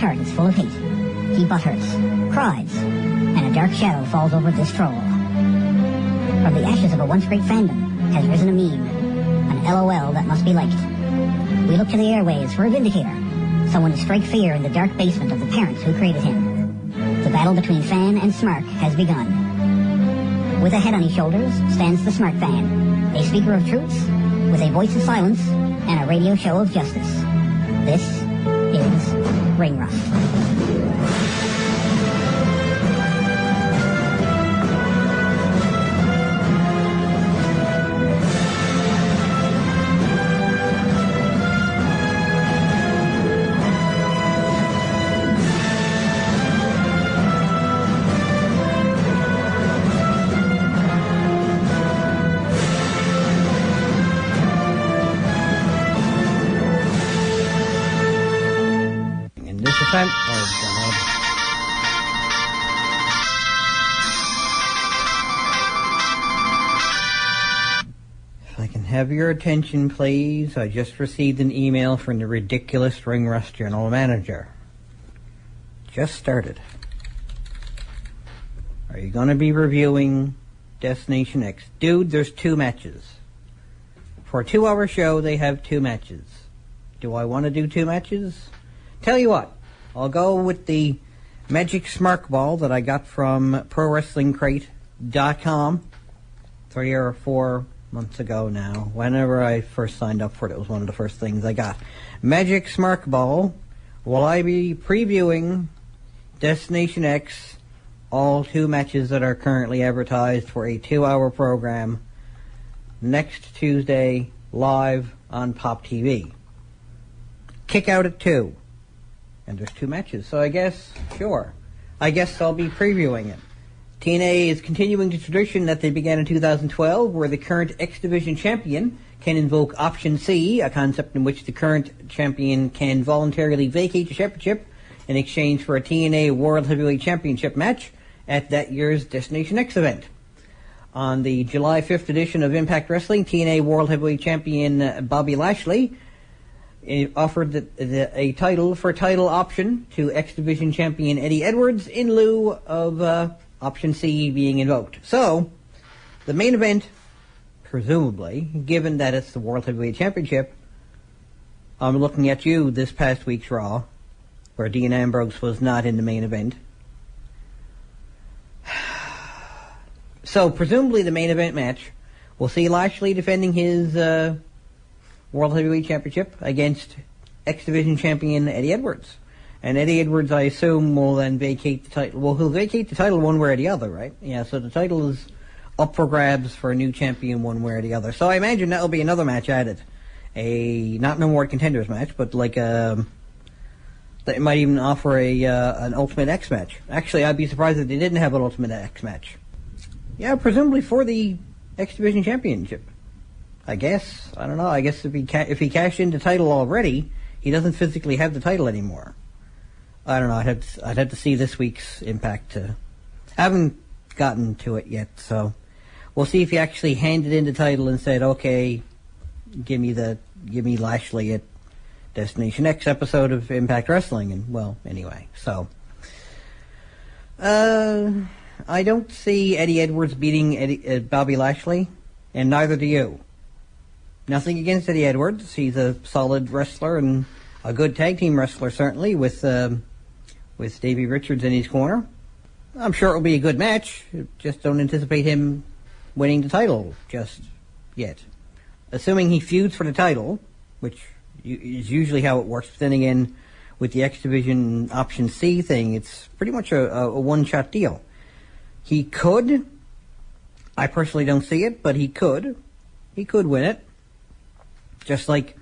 heart is full of hate. He butthurts, cries, and a dark shadow falls over this troll. From the ashes of a once great fandom has risen a meme, an LOL that must be liked. We look to the airways for a vindicator, someone to strike fear in the dark basement of the parents who created him. The battle between fan and smart has begun. With a head on his shoulders stands the smart fan, a speaker of truths, with a voice of silence, and a radio show of justice. This is Ring Rust. Time. Oh, God. If I can have your attention, please. I just received an email from the ridiculous Ring Rust general manager. Just started. Are you going to be reviewing Destination X? Dude, there's 2 matches. For a 2-hour show, they have 2 matches. Do I want to do 2 matches? Tell you what. I'll go with the Magic Smark Ball that I got from ProWrestlingCrate.com 3 or 4 months ago now. Whenever I first signed up for it, it was one of the first things I got. Magic Smark Ball. Will I be previewing Destination X, all 2 matches that are currently advertised for a 2-hour program next Tuesday live on Pop TV. Kick out at 2. And there's 2 matches, so I guess, sure. I guess I'll be previewing it. TNA is continuing the tradition that they began in 2012, where the current X Division champion can invoke Option C, a concept in which the current champion can voluntarily vacate the championship in exchange for a TNA World Heavyweight Championship match at that year's Destination X event. On the July 5th edition of Impact Wrestling, TNA World Heavyweight Champion Bobby Lashley offered a title option to X Division champion Eddie Edwards in lieu of Option C being invoked. So, the main event, presumably, given that it's the World Heavyweight Championship, I'm looking at you this past week's Raw, where Dean Ambrose was not in the main event. So, presumably the main event match will see Lashley defending his World Heavyweight Championship against X Division champion Eddie Edwards. And Eddie Edwards, I assume, will then vacate the title. Well, he'll vacate the title one way or the other, right? Yeah, so the title is up for grabs for a new champion one way or the other. So I imagine that'll be another match added. Not no more contenders match, but like they might even offer an Ultimate X match. Actually, I'd be surprised if they didn't have an Ultimate X match. Yeah, presumably for the X Division Championship. I guess. I don't know. I guess if he cashed in the title already, he doesn't physically have the title anymore. I don't know. I'd have to see this week's Impact. I haven't gotten to it yet, so we'll see if he actually handed in the title and said, "Okay, give me Lashley at Destination X episode of Impact Wrestling." And well, anyway, so I don't see Eddie Edwards beating Bobby Lashley, and neither do you. Nothing against Eddie Edwards. He's a solid wrestler and a good tag team wrestler, certainly, with Davey Richards in his corner. I'm sure it'll be a good match. Just don't anticipate him winning the title just yet. Assuming he feuds for the title, which is usually how it works. But then again, with the X Division Option C thing, it's pretty much a one-shot deal. He could. I personally don't see it, but he could. He could win it. Just like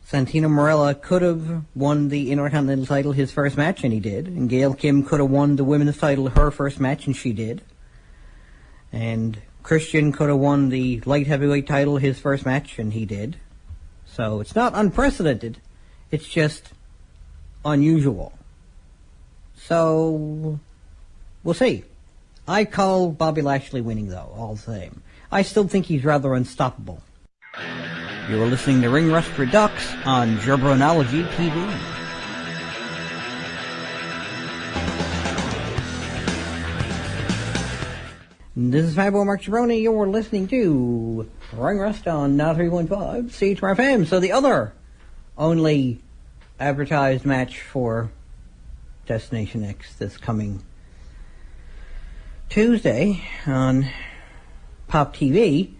Santino Marella could have won the Intercontinental title his first match, and he did. And Gail Kim could have won the women's title her first match, and she did. And Christian could have won the light heavyweight title his first match, and he did. So it's not unprecedented. It's just unusual. So we'll see. I call Bobby Lashley winning, though, all the same. I still think he's rather unstoppable. You're listening to Ring Rust Redux on Jabronology TV. This is Fabo Mark Cerrone. You're listening to Ring Rust on 93.5 CHMR FM. So the other only advertised match for Destination X this coming Tuesday on Pop TV.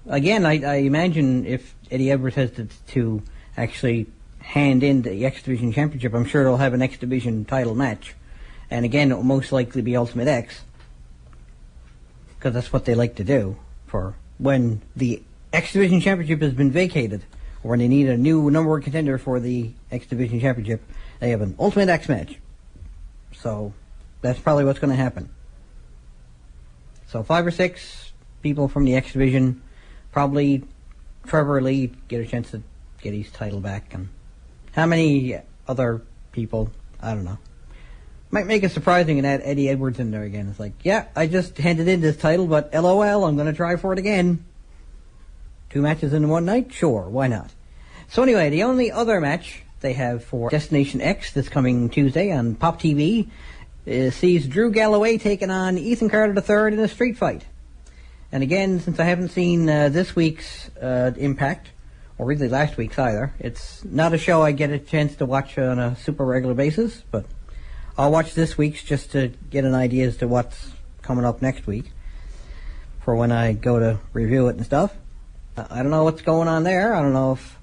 Again, I imagine if Eddie Edwards has to actually hand in the X Division Championship, I'm sure they'll have an X Division title match. And again, it will most likely be Ultimate X, because that's what they like to do for when the X Division Championship has been vacated, or when they need a new number one contender for the X Division Championship. They have an Ultimate X match. So that's probably what's going to happen. So 5 or 6 people from the X Division, probably Trevor Lee, get a chance to get his title back. And how many other people, I don't know. Might make it surprising and add Eddie Edwards in there again. It's like, yeah, I just handed in this title, but LOL, I'm going to try for it again. 2 matches in one night? Sure, why not? So anyway, the only other match they have for Destination X this coming Tuesday on Pop TV sees Drew Galloway taking on Ethan Carter III in a street fight. And again, since I haven't seen this week's Impact, or really last week's either, it's not a show I get a chance to watch on a super regular basis, but I'll watch this week's just to get an idea as to what's coming up next week for when I go to review it and stuff. I don't know what's going on there. I don't know if...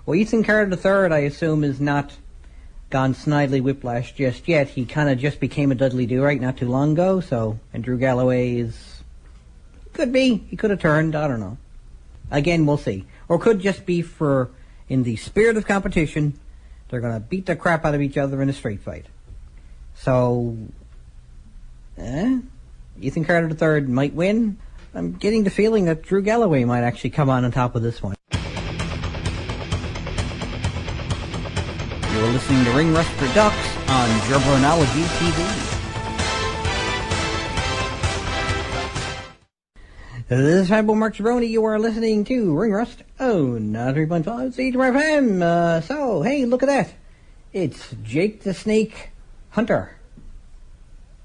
Well, Ethan Carter III, I assume, is not gone Snidely Whiplash just yet. He kind of just became a Dudley Do-Right not too long ago, so... And Drew Galloway is... Could be. He could have turned. I don't know. Again, we'll see. Or could just be for... In the spirit of competition, they're going to beat the crap out of each other in a street fight. So, Ethan Carter III might win. I'm getting the feeling that Drew Galloway might actually come on top of this one. You're listening to Ring Rust REDUX on Jabronology TV. This is Fabo Mark Cerrone. You are listening to Ring Rust. Oh, 93.5 CHMR FM. So, hey, look at that. It's Jake the Snake Hunter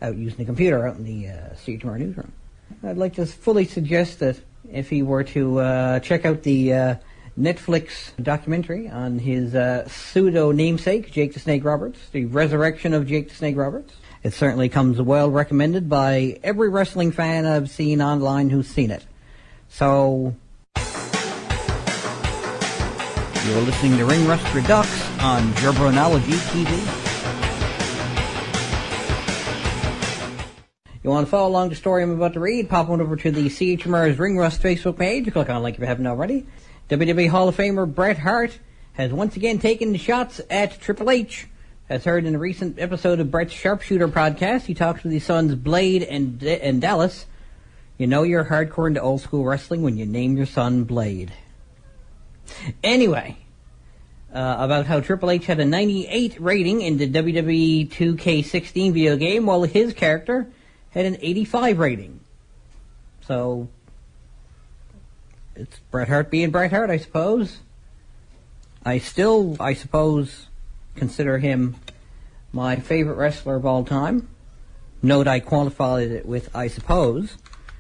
out using the computer out in the CHMR newsroom. I'd like to fully suggest that if he were to check out the Netflix documentary on his pseudo namesake, Jake the Snake Roberts, the resurrection of Jake the Snake Roberts. It certainly comes well recommended by every wrestling fan I've seen online who's seen it. So, you're listening to Ring Rust Redux on Jabronology TV. You want to follow along the story I'm about to read? Pop on over to the CHMR's Ring Rust Facebook page. Click on the link if you haven't already. WWE Hall of Famer Bret Hart has once again taken the shots at Triple H. As heard in a recent episode of Bret's Sharpshooter podcast, he talks with his sons Blade and Dallas. You know you're hardcore into old school wrestling when you name your son Blade. Anyway, about how Triple H had a 98 rating in the WWE 2K16 video game, while his character had an 85 rating. So, it's Bret Hart being Bret Hart, I suppose. I suppose, consider him my favorite wrestler of all time. Note I qualified it with I suppose,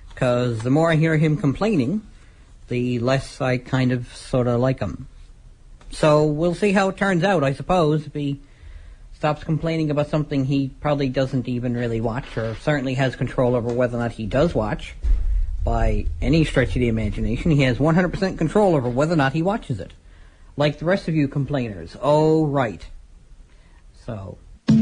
because the more I hear him complaining, the less I kind of sort of like him. So, we'll see how it turns out, I suppose, if he stops complaining about something he probably doesn't even really watch, or certainly has control over whether or not he does watch. By any stretch of the imagination, he has 100% control over whether or not he watches it. Like the rest of you complainers. Oh, right. So. The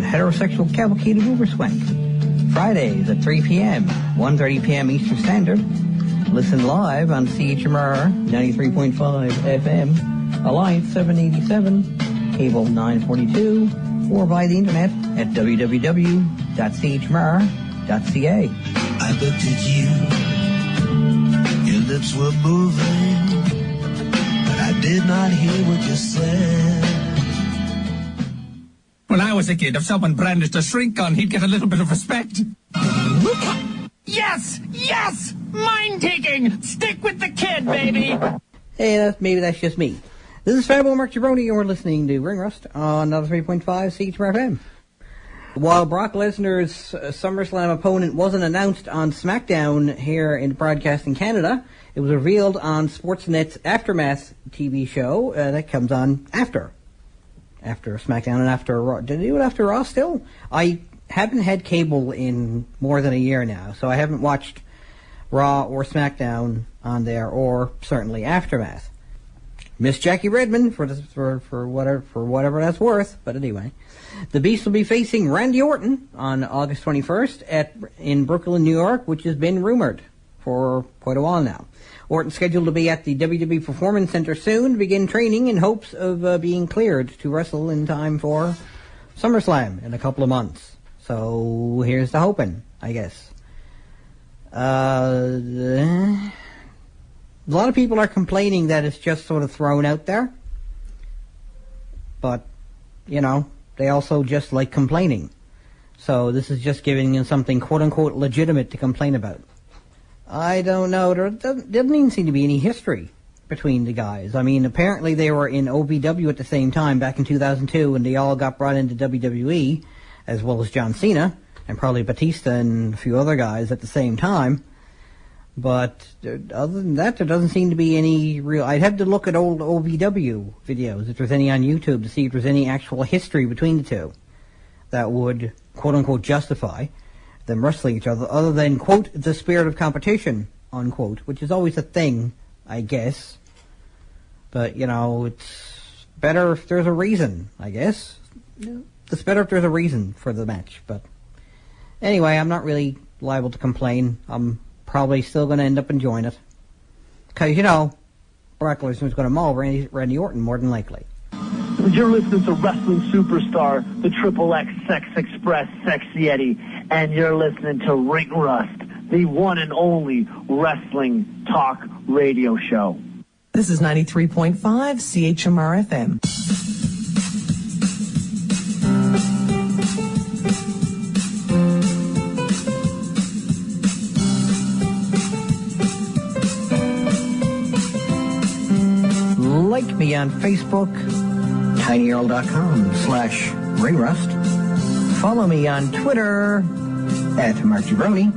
Heterosexual Cavalcade of Uberswank. Fridays at 3 p.m., 1:30 p.m. Eastern Standard. Listen live on CHMR 93.5 FM, Alliance 787, Cable 942, or by the internet at www.chmr.ca. I looked at you, your lips were moving, but I did not hear what you said. When I was a kid, if someone brandished a shrink gun, he'd get a little bit of respect. Yes! Yes! Mind-taking! Stick with the kid, baby! Hey, maybe that's just me. This is Fabo Mark Jabroni, and we're listening to Ring Rust on another 3.5 CHMR FM. While Brock Lesnar's SummerSlam opponent wasn't announced on SmackDown here in Broadcasting Canada, it was revealed on Sportsnet's Aftermath TV show that comes on after SmackDown and after Raw. Did they do it after Raw still? I haven't had cable in more than a year now, so I haven't watched Raw or SmackDown on there, or certainly Aftermath. Miss Jackie Redmond for whatever that's worth, but anyway. The Beast will be facing Randy Orton on August 21st in Brooklyn, New York, which has been rumored for quite a while now. Orton's scheduled to be at the WWE Performance Center soon to begin training in hopes of being cleared to wrestle in time for SummerSlam in a couple of months. So here's the hoping, I guess. A lot of people are complaining that it's just sort of thrown out there. But, you know, they also just like complaining. So this is just giving them something quote-unquote legitimate to complain about. I don't know. There doesn't even seem to be any history between the guys. I mean, apparently they were in OVW at the same time back in 2002, and they all got brought into WWE, as well as John Cena, and probably Batista and a few other guys at the same time. But other than that, there doesn't seem to be any real... I'd have to look at old OVW videos, if there's any on YouTube, to see if there's any actual history between the two that would, quote-unquote, justify them wrestling each other than, quote, the spirit of competition, unquote, which is always a thing, I guess. But, you know, it's better if there's a reason, I guess. It's better if there's a reason for the match. But anyway, I'm not really liable to complain. I'm probably still going to end up enjoying it. Because, you know, Brock Lesnar's going to maul Randy Orton more than likely. You're listening to wrestling superstar, the Triple X Sex Express Sexy Eddie, and you're listening to Ring Rust, the one and only wrestling talk radio show. This is 93.5 CHMR FM. Like me on Facebook, tinyurl.com/ringrust. Follow me on Twitter @MarkJabroni.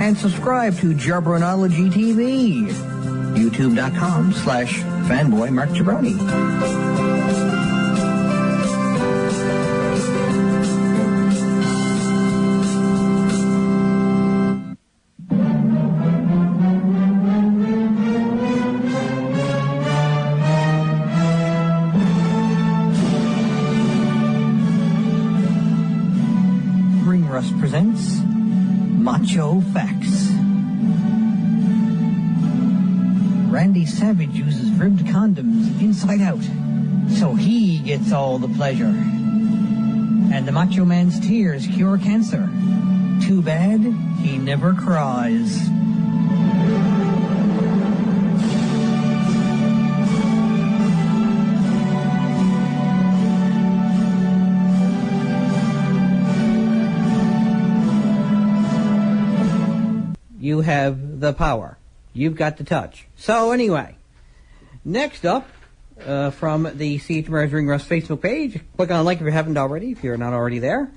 And subscribe to Jabronology TV, youtube.com/fanboymarkjabroni. Presents Macho Facts. Randy Savage uses ribbed condoms inside out, so he gets all the pleasure. And the Macho Man's tears cure cancer. Too bad he never cries. You have the power. You've got the touch. So anyway, next up, from the CHMR's Ring Rust Facebook page, click on like if you haven't already, if you're not already there.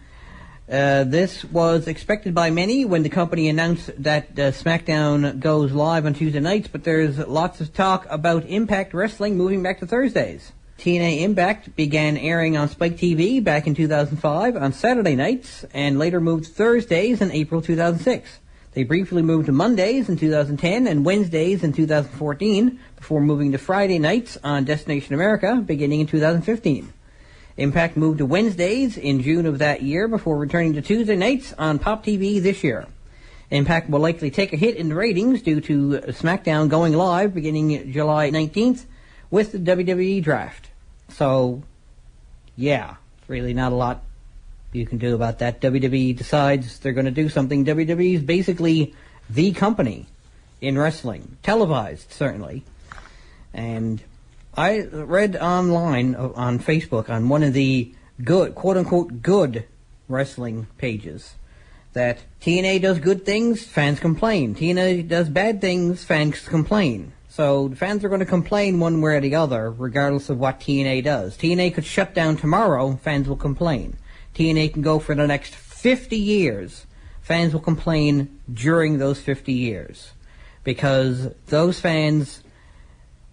This was expected by many when the company announced that SmackDown goes live on Tuesday nights, but there's lots of talk about Impact Wrestling moving back to Thursdays. TNA Impact began airing on Spike TV back in 2005 on Saturday nights, and later moved to Thursdays in April 2006. They briefly moved to Mondays in 2010 and Wednesdays in 2014, before moving to Friday nights on Destination America beginning in 2015. Impact moved to Wednesdays in June of that year, before returning to Tuesday nights on Pop TV this year. Impact will likely take a hit in the ratings due to SmackDown going live beginning July 19th with the WWE Draft. So, yeah, it's really not a lot you can do about that. WWE decides they're going to do something. WWE is basically the company in wrestling, televised certainly. And I read online on Facebook on one of the good, quote-unquote good wrestling pages that TNA does good things, fans complain. TNA does bad things, fans complain. So the fans are going to complain one way or the other, regardless of what TNA does. TNA could shut down tomorrow, fans will complain. TNA can go for the next 50 years. Fans will complain during those 50 years. Because those fans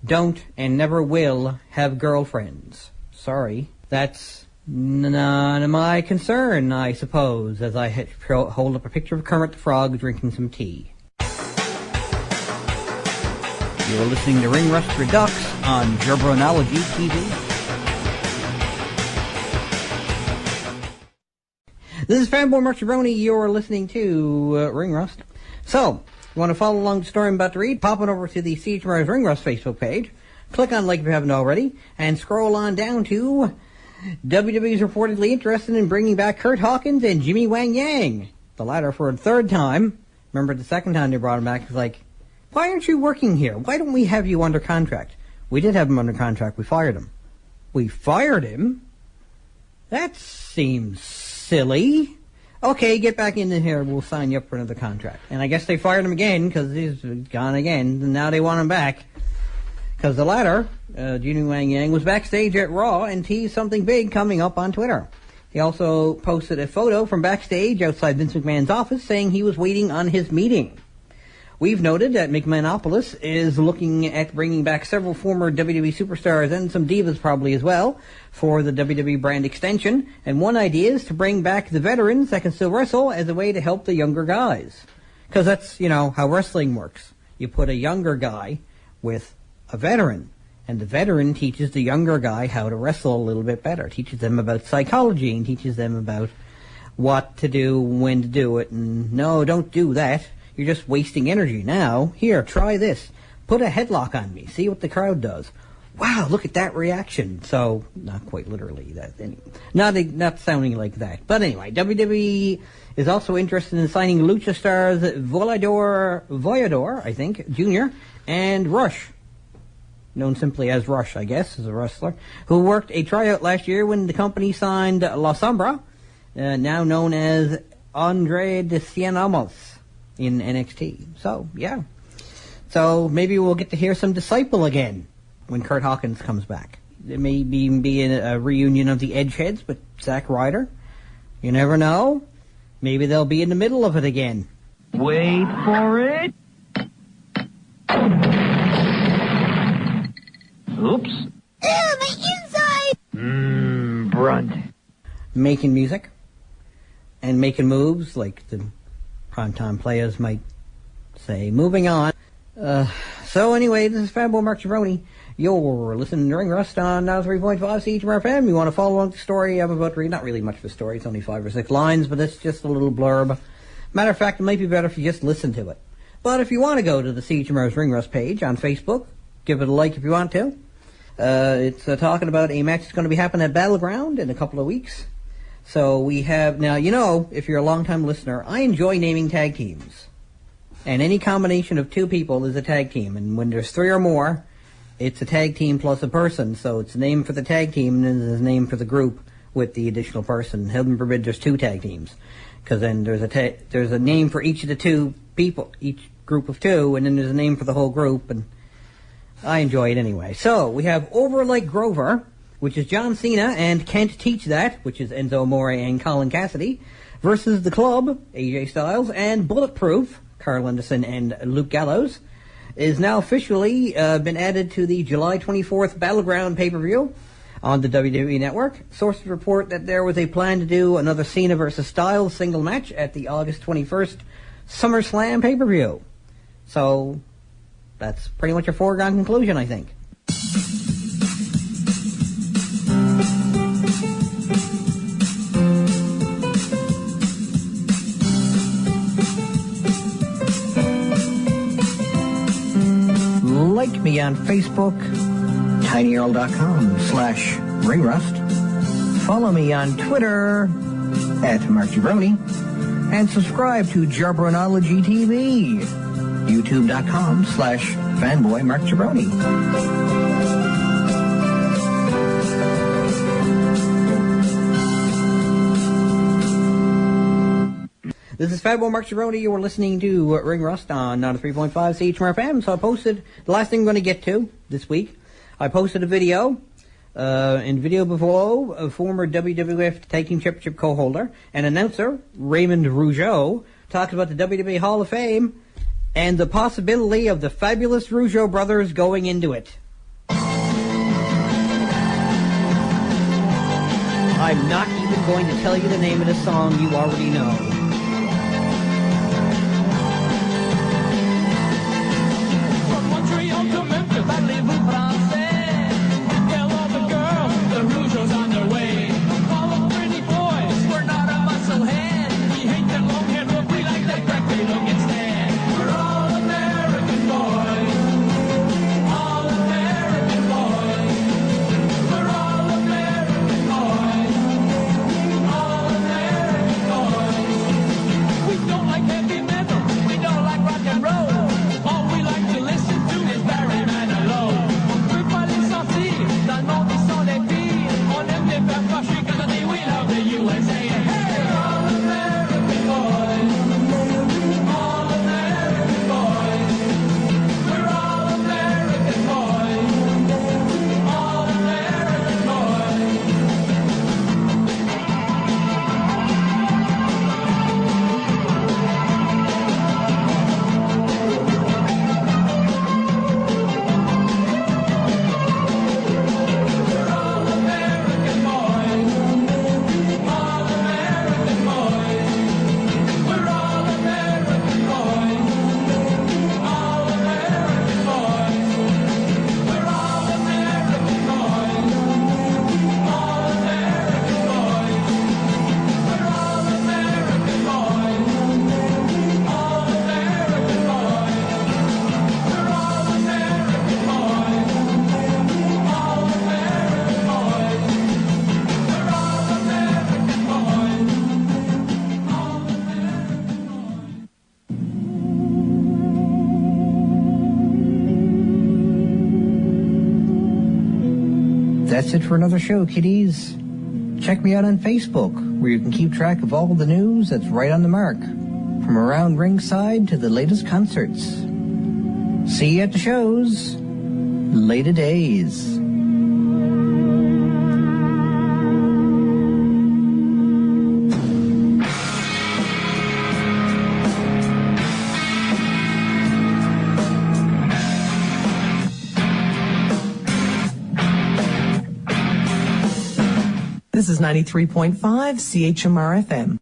don't and never will have girlfriends. Sorry. That's none of my concern, I suppose, as I hold up a picture of Kermit the Frog drinking some tea. You're listening to Ring Rust Redux on Jabronology TV. This is Fanboy Mark Jabroni. You're listening to Ring Rust. So, you want to follow along the story I'm about to read? Pop on over to the CHMR's Ring Rust Facebook page. Click on like if you haven't already. And scroll on down to WWE is reportedly interested in bringing back Curt Hawkins and Jimmy Wang Yang. The latter for a third time. Remember the second time they brought him back, it was like, why aren't you working here? Why don't we have you under contract? We did have him under contract. We fired him. We fired him? That seems silly. Okay, get back in here. We'll sign you up for another contract. And I guess they fired him again because he's gone again. And now they want him back. Because the latter, Jimmy Wang Yang, was backstage at Raw and teased something big coming up on Twitter. He also posted a photo from backstage outside Vince McMahon's office saying he was waiting on his meeting. We've noted that McMahonopoulos is looking at bringing back several former WWE superstars and some divas probably as well for the WWE brand extension. And one idea is to bring back the veterans that can still wrestle as a way to help the younger guys. Because that's, how wrestling works. You put a younger guy with a veteran. And the veteran teaches the younger guy how to wrestle a little bit better. Teaches them about psychology and teaches them about what to do, when to do it. And no, don't do that. You're just wasting energy. Now, here, try this. Put a headlock on me. See what the crowd does. Wow, look at that reaction. So, not quite literally that. Anyway, not sounding like that. But anyway, WWE is also interested in signing Lucha stars Volador, I think, Jr., and Rush, known simply as Rush, I guess, as a wrestler, who worked a tryout last year when the company signed La Sombra, now known as Andre de Cien Amos, in NXT. So, yeah. So, maybe we'll get to hear some Disciple again when Curt Hawkins comes back. There may be a reunion of the Edgeheads with Zack Ryder. You never know. Maybe they'll be in the middle of it again. Wait for it. Oops. Ew, my inside! Brunt. Making music and making moves like the primetime players might say. Moving on. So anyway, this is Fanboy Mark Jabroni. You're listening to Ring Rust on 3.5 CHMR FM. You want to follow along the story I'm about to read? Not really much of a story. It's only 5 or 6 lines, but it's just a little blurb. Matter of fact, it might be better if you just listen to it. But if you want to go to the CHMR's Ring Rust page on Facebook, give it a like if you want to. It's talking about a match that's going to be happening at Battleground in a couple of weeks. So we have, now, if you're a long-time listener, I enjoy naming tag teams. And any combination of 2 people is a tag team. And when there's 3 or more, it's a tag team plus a person. So it's a name for the tag team and then there's a name for the group with the additional person. Heaven forbid there's 2 tag teams. Because then there's a name for each of the 2 people, each group of 2, and then there's a name for the whole group. And I enjoy it anyway. So we have Over Like Grover, which is John Cena and Can't Teach That, which is Enzo Amore and Colin Cassidy, versus The Club, AJ Styles, and Bulletproof, Carl Anderson and Luke Gallows, is now officially been added to the July 24th Battleground pay-per-view on the WWE Network. Sources report that there was a plan to do another Cena versus Styles single match at the August 21st SummerSlam pay-per-view. So that's pretty much a foregone conclusion, I think. Like me on Facebook, tinyurl.com/ringrust. Follow me on Twitter @MarkJabroni. And subscribe to Jabronology TV, youtube.com/fanboymarkjabroni. This is Fatboy Mark Cerrone. You are listening to Ring Rust on 93.5 CHMR FM. So I posted, the last thing I'm going to get to this week, I posted a video, in video below, a former WWF Tag Team Championship co-holder and announcer, Raymond Rougeau, talked about the WWE Hall of Fame and the possibility of the fabulous Rougeau brothers going into it. I'm not even going to tell you the name of the song, you already know. From Montreal to Memphis, parlez-vous français? Tell all the girls the Rougeau's on their way. All the pretty boys, we're not a musclehead. We hate that long hair look, we like that freckly look instead. We're all American boys. All American boys. We're all American boys. All American boys. We don't like heavy metal. We don't like rock and roll. All we like to listen to is Barry Manilow. On peut pas les sortir dans le monde ils sont des filles. On aime les faire fâcher quand on dit we love the USA. Hey, all American boys. All American boys. We're all American boys. All American boys. That's it for another show, kiddies. Check me out on Facebook, where you can keep track of all the news that's right on the mark, from around ringside to the latest concerts. See you at the shows. Later days. This is 93.5 CHMR FM.